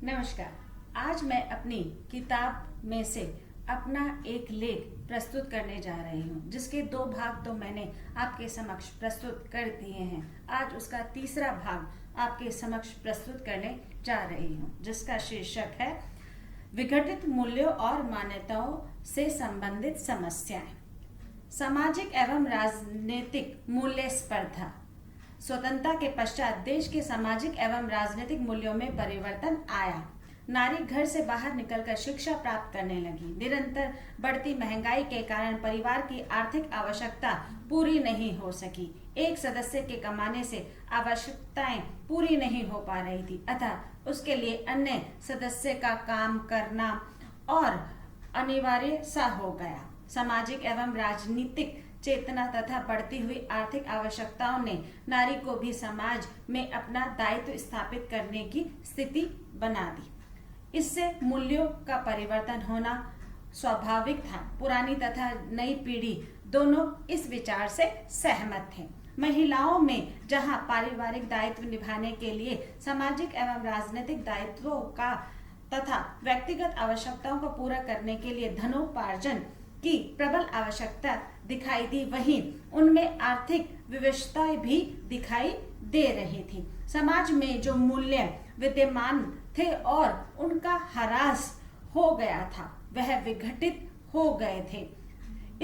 नमस्कार। आज मैं अपनी किताब में से अपना एक लेख प्रस्तुत करने जा रही हूँ, जिसके 2 भाग तो मैंने आपके समक्ष प्रस्तुत कर दिए हैं। आज उसका तीसरा भाग आपके समक्ष प्रस्तुत करने जा रही हूँ, जिसका शीर्षक है विघटित मूल्यों और मान्यताओं से संबंधित समस्याएं। सामाजिक एवं राजनीतिक मूल्य स्पर्धा। स्वतंत्रता के पश्चात देश के सामाजिक एवं राजनीतिक मूल्यों में परिवर्तन आया। नारी घर से बाहर निकलकर शिक्षा प्राप्त करने लगी। निरंतर बढ़ती महंगाई के कारण परिवार की आर्थिक आवश्यकता पूरी नहीं हो सकी। एक सदस्य के कमाने से आवश्यकताएं पूरी नहीं हो पा रही थी, अतः उसके लिए अन्य सदस्य का काम करना और अनिवार्य सा हो गया। सामाजिक एवं राजनीतिक चेतना तथा बढ़ती हुई आर्थिक आवश्यकताओं ने नारी को भी समाज में अपना दायित्व स्थापित करने की स्थिति बना दी। इससे मूल्यों का परिवर्तन होना स्वाभाविक था। पुरानी तथा नई पीढ़ी दोनों इस विचार से सहमत थे। महिलाओं में जहां पारिवारिक दायित्व निभाने के लिए सामाजिक एवं राजनीतिक दायित्वों का तथा व्यक्तिगत आवश्यकताओं को पूरा करने के लिए धनोपार्जन की प्रबल आवश्यकता दिखाई दी, वहीं उनमें आर्थिक विवशताएं भी दिखाई दे रही थी। समाज में जो मूल्य विद्यमान थे और उनका ह्रास हो गया था, वह विघटित हो गए थे।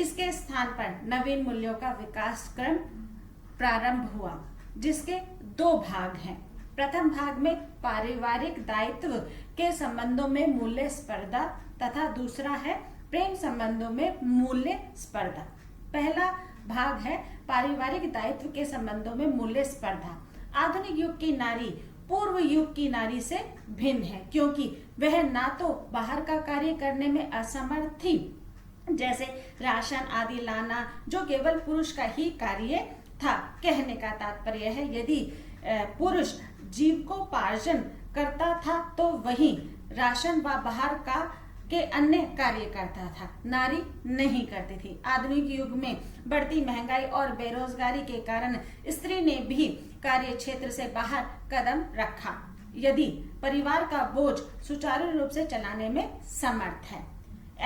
इसके स्थान पर नवीन मूल्यों का विकास क्रम प्रारंभ हुआ, जिसके 2 भाग हैं। प्रथम भाग में पारिवारिक दायित्व के संबंधों में मूल्य स्पर्धा तथा दूसरा है प्रेम संबंधों में मूल्य स्पर्धा। पहला भाग है पारिवारिक दायित्व के संबंधों में मूल्य स्पर्धा। आधुनिक युग की नारी पूर्व युग की नारी से भिन्न है, क्योंकि वह ना तो बाहर का कार्य करने में असमर्थ थी, जैसे राशन आदि लाना, जो केवल पुरुष का ही कार्य था। कहने का तात्पर्य है, यदि पुरुष जीविकोपार्जन करता था तो वही राशन व बाहर का के अन्य कार्य करता था, नारी नहीं करती थी। आधुनिक युग में बढ़ती महंगाई और बेरोजगारी के कारण स्त्री ने भी कार्य क्षेत्र से बाहर कदम रखा, यदि परिवार का बोझ सुचारू रूप से चलाने में समर्थ है।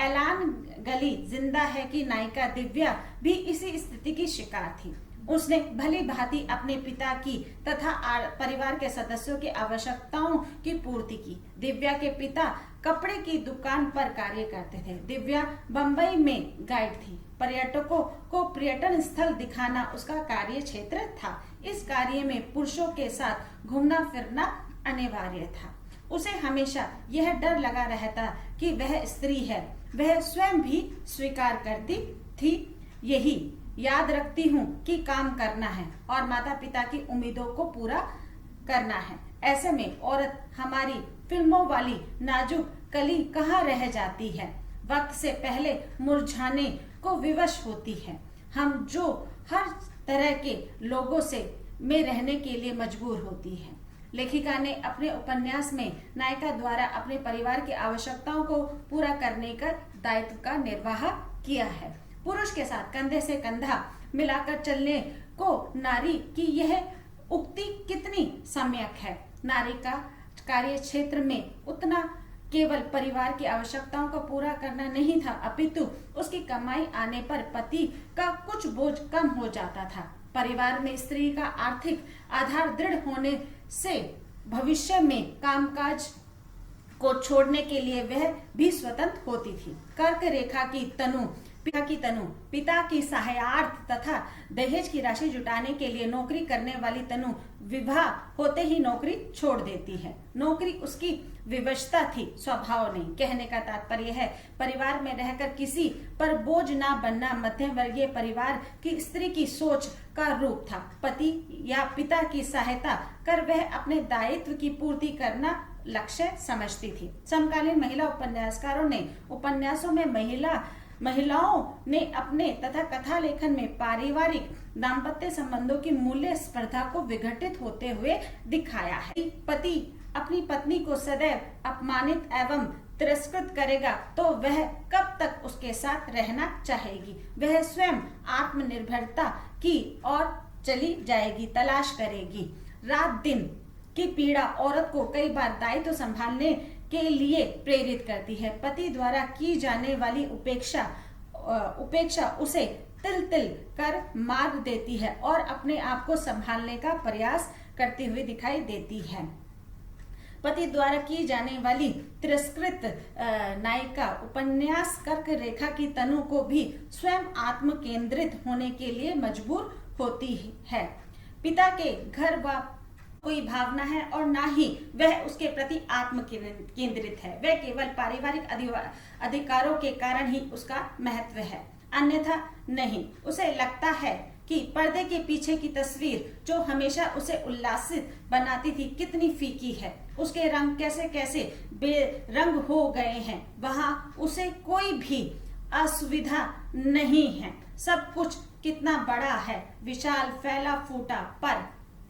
ऐलान गली जिंदा है की नायिका दिव्या भी इसी स्थिति की शिकार थी। उसने भली भांति अपने पिता की तथा परिवार के सदस्यों की आवश्यकताओं की पूर्ति की। दिव्या के पिता कपड़े की दुकान पर कार्य करते थे। दिव्या बंबई में गाइड थी। पर्यटकों को पर्यटन स्थल दिखाना उसका कार्य क्षेत्र था। इस कार्य में पुरुषों के साथ घूमना फिरना अनिवार्य था। उसे हमेशा यह डर लगा रहता कि वह स्त्री है। वह स्वयं भी स्वीकार करती थी, यही याद रखती हूँ कि काम करना है और माता पिता की उम्मीदों को पूरा करना है। ऐसे में औरत हमारी फिल्मों वाली नाजुक कली कहाँ रह जाती है, वक्त से पहले मुरझाने को विवश होती है। हम जो हर तरह के लोगों से में रहने के लिए मजबूर होती है। लेखिका ने अपने उपन्यास में नायिका द्वारा अपने परिवार की आवश्यकताओं को पूरा करने का दायित्व का निर्वाह किया है। पुरुष के साथ कंधे से कंधा मिलाकर चलने को नारी की यह उक्ति कितनी सम्यक है। नारी का कार्य क्षेत्र में उतना केवल परिवार की आवश्यकताओं को पूरा करना नहीं था, अपितु उसकी कमाई आने पर पति का कुछ बोझ कम हो जाता था। परिवार में स्त्री का आर्थिक आधार दृढ़ होने से भविष्य में कामकाज को छोड़ने के लिए वह भी स्वतंत्र होती थी। कर्क रेखा की तनु पिता की सहायार्थ तथा दहेज की राशि जुटाने के लिए नौकरी करने वाली तनु विवाह होते ही नौकरी छोड़ देती है। नौकरी उसकी विवशता थी, स्वभाव नहीं। कहने का तात्पर्य है, परिवार में रहकर किसी पर बोझ ना बनना मध्यम वर्गीय परिवार की स्त्री की सोच का रूप था। पति या पिता की सहायता कर वह अपने दायित्व की पूर्ति करना लक्ष्य समझती थी। समकालीन महिला उपन्यासकारों ने उपन्यासों में महिलाओं ने अपने तथा कथा लेखन में पारिवारिक दाम्पत्य संबंधों की मूल्य स्पर्धा को विघटित होते हुए दिखाया है। पति अपनी पत्नी को सदैव अपमानित एवं तिरस्कृत करेगा तो वह कब तक उसके साथ रहना चाहेगी। वह स्वयं आत्मनिर्भरता की ओर चली जाएगी, तलाश करेगी। रात दिन की पीड़ा औरत को कई बार दायित्व संभालने के लिए प्रेरित करती है। पति द्वारा की जाने वाली उपेक्षा उसे तिल तिल कर मार देती है और अपने आप को संभालने का प्रयास करती हुई दिखाई देती है। पति द्वारा की जाने वाली तिरस्कृत नायिका उपन्यास कर्क रेखा की तनु को भी स्वयं आत्म केंद्रित होने के लिए मजबूर होती है। पिता के घर व कोई भावना है और ना ही वह उसके प्रति आत्म केंद्रित है। वह केवल पारिवारिक अधिकारों के कारण ही उसका महत्व है, अन्यथा नहीं। उसे लगता है कि पर्दे के पीछे की तस्वीर जो हमेशा उसे उल्लासित बनाती थी कितनी फीकी है। उसके रंग कैसे कैसे बेरंग हो गए हैं। वहां उसे कोई भी असुविधा नहीं है। सब कुछ कितना बड़ा है, विशाल, फैला फूटा।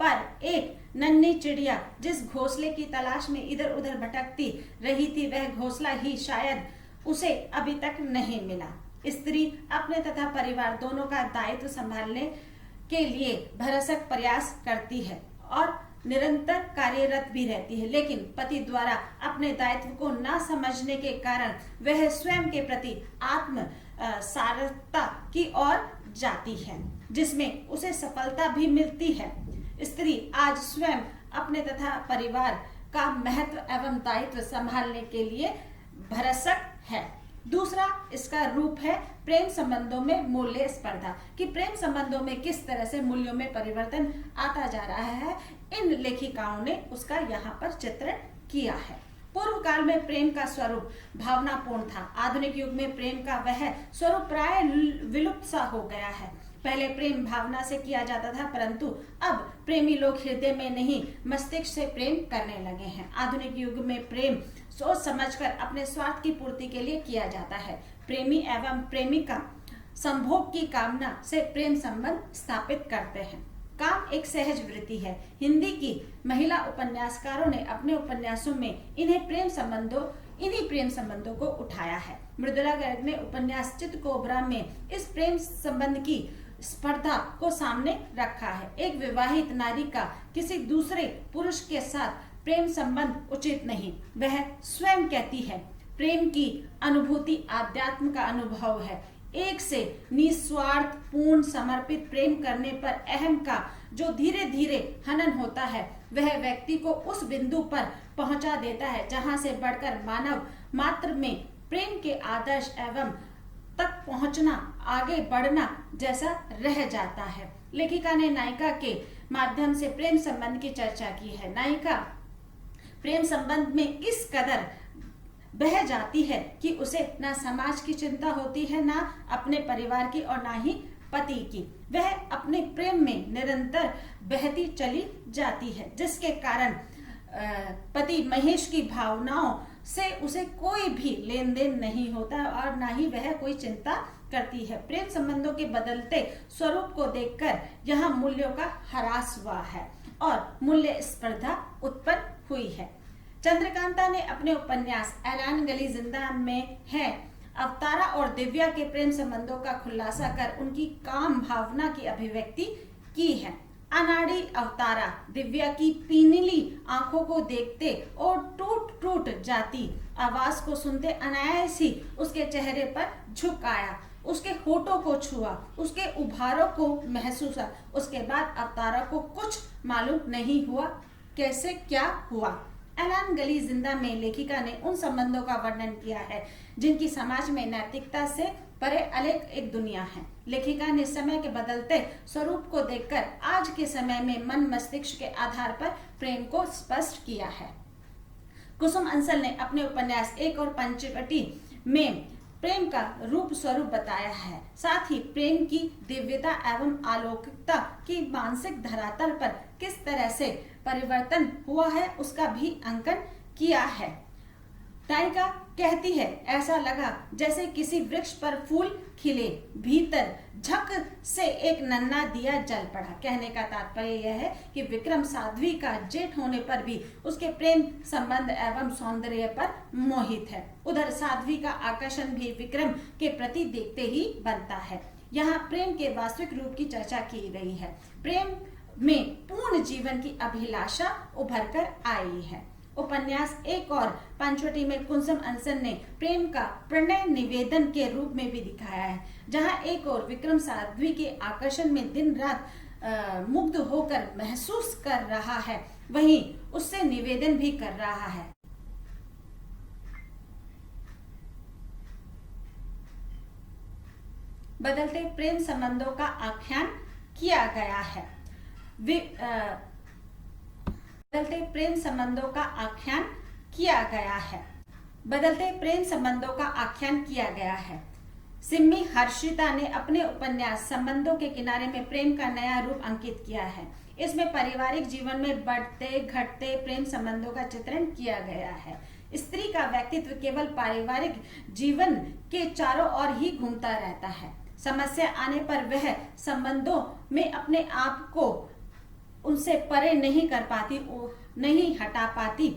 पर एक नन्ही चिड़िया जिस घोंसले की तलाश में इधर उधर भटकती रही थी, वह घोंसला ही शायद उसे अभी तक नहीं मिला। स्त्री अपने तथा परिवार दोनों का दायित्व संभालने के लिए भरसक प्रयास करती है और निरंतर कार्यरत भी रहती है, लेकिन पति द्वारा अपने दायित्व को न समझने के कारण वह स्वयं के प्रति आत्म सारता की ओर जाती है, जिसमें उसे सफलता भी मिलती है। स्त्री आज स्वयं अपने तथा परिवार का महत्व एवं दायित्व संभालने के लिए भरसक है। दूसरा इसका रूप है प्रेम संबंधों में मूल्य स्पर्धा, कि प्रेम संबंधों में किस तरह से मूल्यों में परिवर्तन आता जा रहा है। इन लेखिकाओं ने उसका यहाँ पर चित्रण किया है। पूर्व काल में प्रेम का स्वरूप भावनापूर्ण था। आधुनिक युग में प्रेम का वह स्वरूप प्राय विलुप्त सा हो गया है। पहले प्रेम भावना से किया जाता था, परंतु अब प्रेमी लोग हृदय में नहीं मस्तिष्क से प्रेम करने लगे हैं। आधुनिक युग में प्रेम सोच समझकर अपने स्वार्थ की पूर्ति के लिए किया जाता है। प्रेमी एवं प्रेमिका संभोग की कामना से प्रेम संबंध स्थापित करते हैं। काम एक सहज वृत्ति है। हिंदी की महिला उपन्यासकारों ने अपने उपन्यासों में इन्हीं प्रेम संबंधों को उठाया है। मृदुला गर्ग ने उपन्यास चितकोबरा में इस प्रेम संबंध की स्पर्धा को सामने रखा है। एक विवाहित नारी का किसी दूसरे पुरुष के साथ प्रेम संबंध उचित नहीं। वह स्वयं कहती है, प्रेम की अनुभूति आध्यात्म का अनुभव है। एक से निस्वार्थ पूर्ण समर्पित प्रेम करने पर अहम का जो धीरे धीरे हनन होता है, वह व्यक्ति को उस बिंदु पर पहुंचा देता है जहां से बढ़कर मानव मात्र में प्रेम के आदर्श एवं तक पहुंचना, आगे बढ़ना जैसा रह जाता है। लेखिका ने नायिका के माध्यम से प्रेम संबंध की चर्चा की है। नायिका प्रेम संबंध में इस कदर बह जाती है कि उसे न समाज की चिंता होती है, न अपने परिवार की और न ही पति की। वह अपने प्रेम में निरंतर बहती चली जाती है, जिसके कारण पति महेश की भावनाओं से उसे कोई भी लेन देन नहीं होता और न ही वह कोई चिंता करती है। प्रेम संबंधों के बदलते स्वरूप को देखकर यहाँ मूल्यों का ह्रास हुआ है और मूल्य स्पर्धा उत्पन्न हुई है। चंद्रकांता ने अपने उपन्यास ऐलान गली जिंदा में है अवतारा और दिव्या के प्रेम संबंधों का खुलासा कर उनकी काम भावना की अभिव्यक्ति की है। अनाड़ी अवतारा दिव्या की पीनीली आंखों को देखते और टूट टूट जाती आवाज को सुनते अनायास ही उसके चेहरे पर झुक आया, उसके होठों को छुआ, उसके उभारों को महसूस। उसके बाद अवतारा को कुछ मालूम नहीं हुआ कैसे क्या हुआ। ऐलान गली जिंदा में लेखिका ने उन संबंधों का वर्णन किया है जिनकी समाज में नैतिकता से परे अलग एक दुनिया है। लेखिका ने समय के बदलते स्वरूप को देखकर आज के समय में मन मस्तिष्क के आधार पर प्रेम को स्पष्ट किया है। कुसुम अंसल ने अपने उपन्यास एक और पंचवटी में प्रेम का रूप स्वरूप बताया है। साथ ही प्रेम की दिव्यता एवं अलौकिकता की मानसिक धरातल पर किस तरह से परिवर्तन हुआ है उसका भी अंकन किया है। नायिका कहती है, ऐसा लगा जैसे किसी वृक्ष पर फूल खिले, भीतर झक से एक नन्हा दिया जल पड़ा। कहने का तात्पर्य यह है कि विक्रम साध्वी का जेठ होने पर भी उसके प्रेम संबंध एवं सौंदर्य पर मोहित है। उधर साध्वी का आकर्षण भी विक्रम के प्रति देखते ही बनता है। यहाँ प्रेम के वास्तविक रूप की चर्चा की गई है। प्रेम में पूर्ण जीवन की अभिलाषा उभर कर आई है। उपन्यास एक और पंचवटी में कुसुम अंसन ने प्रेम का प्रणय निवेदन के रूप में भी दिखाया है, जहां एक और विक्रम साध्वी के आकर्षण में दिन रात मुग्ध होकर महसूस कर रहा है, वहीं उससे निवेदन भी कर रहा है। बदलते प्रेम संबंधों का आख्यान किया गया है। बदलते प्रेम संबंधों का आख्यान किया गया है। बदलते प्रेम संबंधों का आख्यान किया गया है। सिम्मी हर्षिता ने अपने उपन्यास संबंधों के किनारे में प्रेम का नया रूप अंकित किया है। इसमें पारिवारिक जीवन में बढ़ते घटते प्रेम संबंधों का चित्रण किया गया है। स्त्री का व्यक्तित्व केवल पारिवारिक जीवन के चारों ओर ही घूमता रहता है। समस्या आने पर वह संबंधों में अपने आप को उनसे परे नहीं कर पाती, नहीं हटा पाती,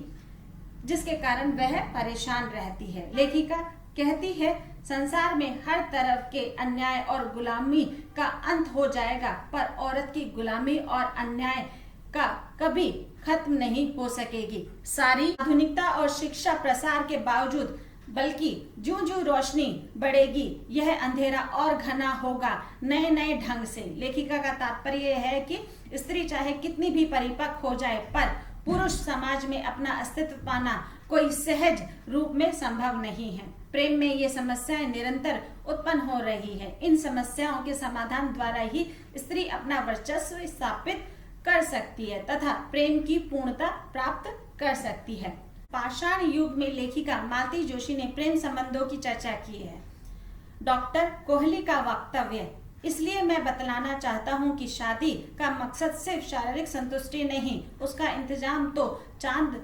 जिसके कारण वह परेशान रहती है। लेखिका कहती है, संसार में हर तरफ के अन्याय और गुलामी का अंत हो जाएगा, पर औरत की गुलामी और अन्याय का कभी खत्म नहीं हो सकेगी। सारी आधुनिकता और शिक्षा प्रसार के बावजूद, बल्कि ज्यों-ज्यों रोशनी बढ़ेगी, यह अंधेरा और घना होगा नए नए ढंग से। लेखिका का तात्पर्य यह है कि स्त्री चाहे कितनी भी परिपक्व हो जाए, पर पुरुष समाज में अपना अस्तित्व पाना कोई सहज रूप में संभव नहीं है। प्रेम में ये समस्याएं निरंतर उत्पन्न हो रही है। इन समस्याओं के समाधान द्वारा ही स्त्री अपना वर्चस्व स्थापित कर सकती है तथा प्रेम की पूर्णता प्राप्त कर सकती है। पाषाण युग में लेखिका मालती जोशी ने प्रेम संबंधों की चर्चा की है। डॉक्टर कोहली का वक्तव्य, इसलिए मैं बतलाना चाहता हूँ कि शादी का मकसद सिर्फ शारीरिक संतुष्टि नहीं, उसका इंतजाम तो चांद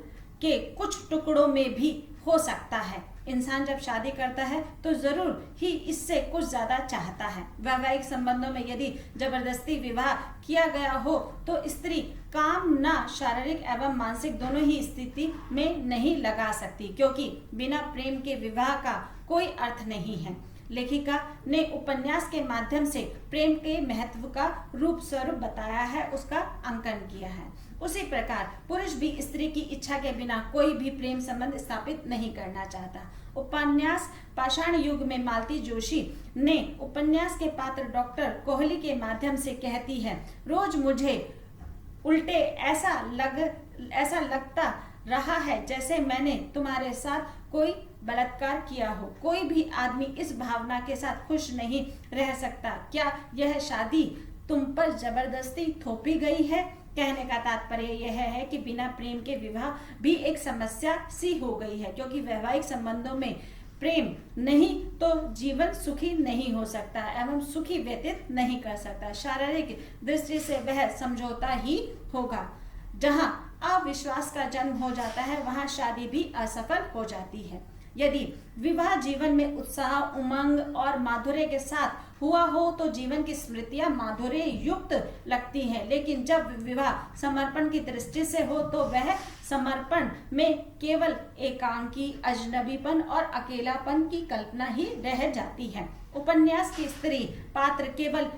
के कुछ टुकड़ों में भी हो सकता है। इंसान जब शादी करता है तो जरूर ही इससे कुछ ज्यादा चाहता है। वैवाहिक संबंधों में यदि जबरदस्ती विवाह किया गया हो तो स्त्री काम ना शारीरिक एवं मानसिक दोनों ही स्थिति में नहीं लगा सकती, क्योंकि बिना प्रेम के विवाह का कोई अर्थ नहीं है। लेखिका ने उपन्यास के माध्यम से प्रेम के महत्व का रूप स्वरूप बताया है, उसका अंकन किया है। उसी प्रकार पुरुष भी स्त्री की इच्छा के बिना कोई भी प्रेम संबंध स्थापित नहीं करना चाहता। उपन्यास पाषाण युग में मालती जोशी ने उपन्यास के पात्र डॉक्टर कोहली के माध्यम से कहती है, रोज मुझे उल्टे ऐसा लगता रहा है जैसे मैंने तुम्हारे साथ कोई बलात्कार किया हो। कोई भी आदमी इस भावना के साथ खुश नहीं रह सकता। क्या यह शादी तुम पर जबरदस्ती थोपी गई है? कहने का तात्पर्य यह है कि बिना प्रेम के विवाह भी एक समस्या सी हो गई है, क्योंकि वैवाहिक संबंधों में प्रेम नहीं तो जीवन सुखी नहीं हो सकता एवं सुखी व्यतीत नहीं कर सकता। शारीरिक दृष्टि से वह समझौता ही होगा। जहां अविश्वास का जन्म हो जाता है, वहां शादी भी असफल हो जाती है। यदि विवाह जीवन में उत्साह, उमंग और माधुर्य के साथ हुआ हो तो जीवन की स्मृतियां माधुर्य युक्त लगती हैं, लेकिन जब विवाह समर्पण की दृष्टि से हो तो वह समर्पण में केवल एकांकी, अजनबीपन और अकेलापन की कल्पना ही रह जाती है। उपन्यास की स्त्री पात्र केवल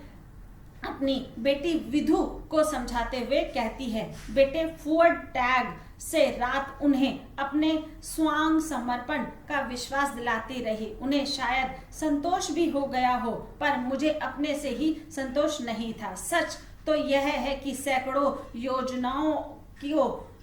अपनी बेटी विधु को समझाते हुए कहती है, बेटे फुअर्ड टैग से रात उन्हें अपने स्वांग समर्पण का विश्वास दिलाती रही। उन्हें शायद संतोष भी हो गया हो, पर मुझे अपने से ही संतोष नहीं था। सच तो यह है कि सैकड़ों योजनाओं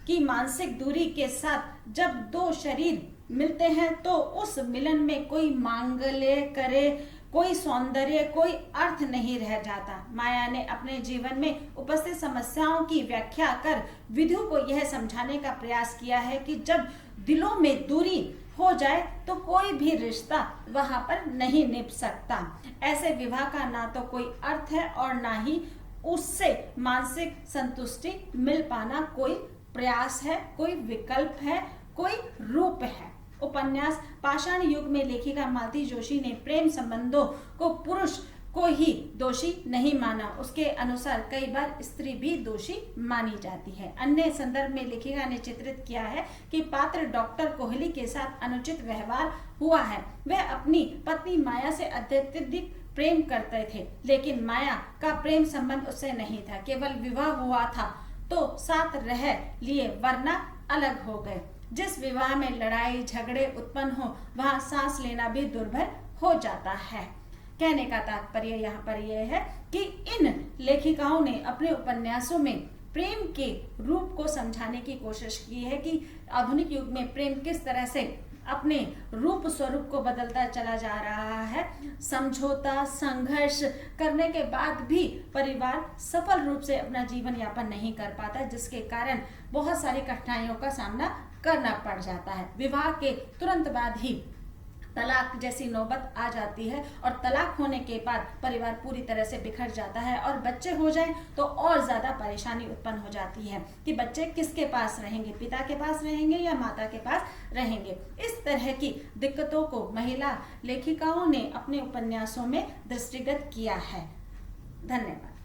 की मानसिक दूरी के साथ जब दो शरीर मिलते हैं तो उस मिलन में कोई मांगल्य करे, कोई सौंदर्य, कोई अर्थ नहीं रह जाता। माया ने अपने जीवन में उपस्थित समस्याओं की व्याख्या कर विधु को यह समझाने का प्रयास किया है कि जब दिलों में दूरी हो जाए तो कोई भी रिश्ता वहां पर नहीं निभ सकता। ऐसे विवाह का ना तो कोई अर्थ है और ना ही उससे मानसिक संतुष्टि मिल पाना कोई प्रयास है, कोई विकल्प है, कोई रूप है। उपन्यास पाषाण युग में लेखिका मालती जोशी ने प्रेम संबंधों को पुरुष को ही दोषी नहीं माना। उसके अनुसार कई बार स्त्री भी दोषी मानी जाती है। अन्य संदर्भ में लेखिका ने चित्रित किया है कि पात्र डॉक्टर कोहली के साथ अनुचित व्यवहार हुआ है। वह अपनी पत्नी माया से अत्यधिक प्रेम करते थे, लेकिन माया का प्रेम संबंध उससे नहीं था, केवल विवाह हुआ था तो साथ रह लिए, वरना अलग हो गए। जिस विवाह में लड़ाई झगड़े उत्पन्न हो वहां सांस लेना भी दुर्भर हो जाता है। कहने का तात्पर्य यहाँ पर यह है कि इन लेखिकाओं ने अपने उपन्यासों में प्रेम के रूप को समझाने की कोशिश की है कि आधुनिक युग में प्रेम किस तरह से अपने रूप स्वरूप को बदलता चला जा रहा है। समझौता संघर्ष करने के बाद भी परिवार सफल रूप से अपना जीवन यापन नहीं कर पाता, जिसके कारण बहुत सारी कठिनाइयों का सामना करना पड़ जाता है। विवाह के तुरंत बाद ही तलाक जैसी नौबत आ जाती है और तलाक होने के बाद परिवार पूरी तरह से बिखर जाता है और बच्चे हो जाएं तो और ज्यादा परेशानी उत्पन्न हो जाती है कि बच्चे किसके पास रहेंगे, पिता के पास रहेंगे या माता के पास रहेंगे। इस तरह की दिक्कतों को महिला लेखिकाओं ने अपने उपन्यासों में दृष्टिगत किया है। धन्यवाद।